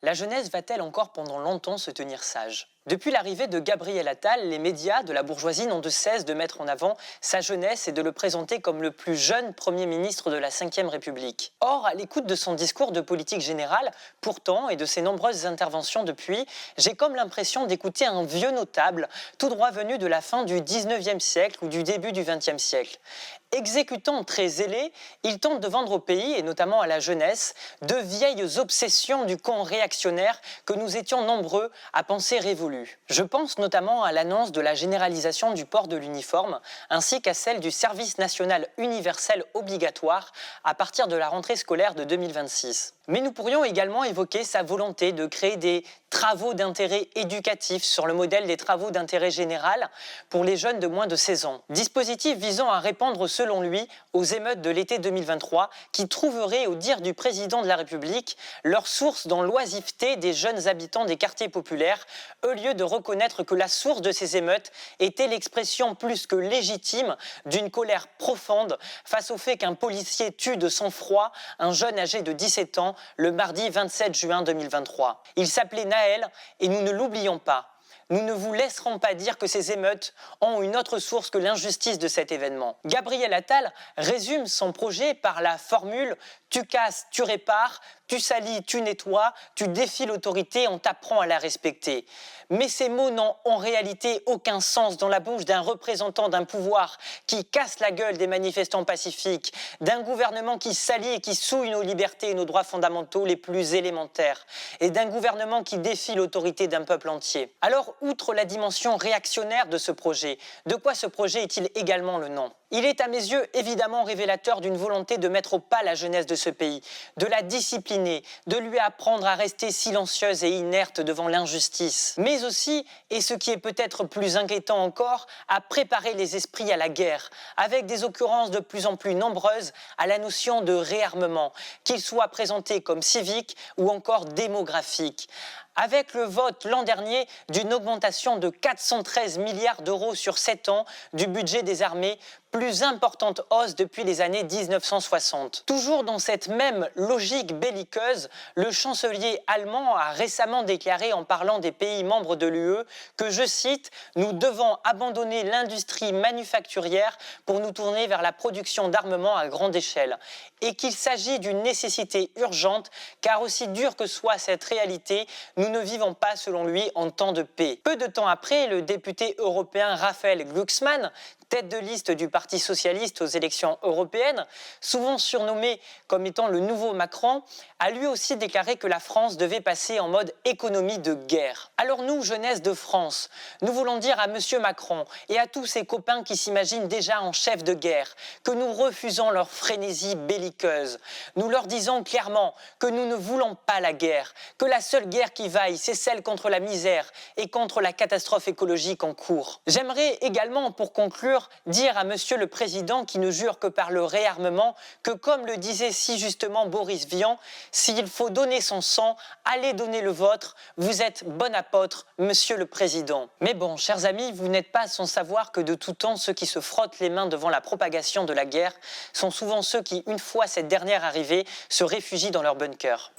La jeunesse va-t-elle encore pendant longtemps se tenir sage? Depuis l'arrivée de Gabriel Attal, les médias de la bourgeoisie n'ont de cesse de mettre en avant sa jeunesse et de le présenter comme le plus jeune Premier ministre de la Ve République. Or, à l'écoute de son discours de politique générale, pourtant, et de ses nombreuses interventions depuis, j'ai comme l'impression d'écouter un vieux notable, tout droit venu de la fin du 19e siècle ou du début du 20e siècle. Exécutant très zélé, il tente de vendre au pays, et notamment à la jeunesse, de vieilles obsessions du camp réactionnaire que nous étions nombreux à penser révolues. Je pense notamment à l'annonce de la généralisation du port de l'uniforme, ainsi qu'à celle du service national universel obligatoire à partir de la rentrée scolaire de 2026. Mais nous pourrions également évoquer sa volonté de créer des travaux d'intérêt éducatif sur le modèle des travaux d'intérêt général pour les jeunes de moins de 16 ans. Dispositif visant à répondre, selon lui, aux émeutes de l'été 2023 qui trouveraient, au dire du président de la République, leur source dans l'oisiveté des jeunes habitants des quartiers populaires, au lieu de reconnaître que la source de ces émeutes était l'expression plus que légitime d'une colère profonde face au fait qu'un policier tue de sang-froid un jeune âgé de 17 ans le mardi 27 juin 2023. Il s'appelait Naël et nous ne l'oublions pas. Nous ne vous laisserons pas dire que ces émeutes ont une autre source que l'injustice de cet événement. Gabriel Attal résume son projet par la formule « tu casses, tu répares, tu salis, tu nettoies, tu défies l'autorité, on t'apprend à la respecter ». Mais ces mots n'ont en réalité aucun sens dans la bouche d'un représentant d'un pouvoir qui casse la gueule des manifestants pacifiques, d'un gouvernement qui salit et qui souille nos libertés et nos droits fondamentaux les plus élémentaires, et d'un gouvernement qui défie l'autorité d'un peuple entier. Alors, outre la dimension réactionnaire de ce projet, de quoi ce projet est-il également le nom ? Il est à mes yeux évidemment révélateur d'une volonté de mettre au pas la jeunesse de ce pays, de la discipliner, de lui apprendre à rester silencieuse et inerte devant l'injustice, mais aussi, et ce qui est peut-être plus inquiétant encore, à préparer les esprits à la guerre, avec des occurrences de plus en plus nombreuses à la notion de réarmement, qu'il soit présenté comme civique ou encore démographique. Avec le vote l'an dernier d'une augmentation de 413 milliards d'euros sur 7 ans du budget des armées, plus importante hausse depuis les années 1960. Toujours dans cette même logique belliqueuse, le chancelier allemand a récemment déclaré en parlant des pays membres de l'UE que, je cite, « Nous devons abandonner l'industrie manufacturière pour nous tourner vers la production d'armements à grande échelle » et qu'il s'agit d'une nécessité urgente car aussi dure que soit cette réalité, nous ne vivons pas selon lui en temps de paix. Peu de temps après, le député européen Raphaël Glucksmann, tête de liste du Parti socialiste aux élections européennes, souvent surnommé comme étant le nouveau Macron, a lui aussi déclaré que la France devait passer en mode économie de guerre. Alors nous, jeunesse de France, nous voulons dire à Monsieur Macron et à tous ses copains qui s'imaginent déjà en chef de guerre que nous refusons leur frénésie belliqueuse. Nous leur disons clairement que nous ne voulons pas la guerre, que la seule guerre qui vaille, c'est celle contre la misère et contre la catastrophe écologique en cours. J'aimerais également, pour conclure, dire à Monsieur le Président, qui ne jure que par le réarmement, que comme le disait si justement Boris Vian, s'il faut donner son sang, allez donner le vôtre, vous êtes bon apôtre, Monsieur le Président. Mais bon, chers amis, vous n'êtes pas sans savoir que de tout temps, ceux qui se frottent les mains devant la propagation de la guerre sont souvent ceux qui, une fois cette dernière arrivée, se réfugient dans leur bunker.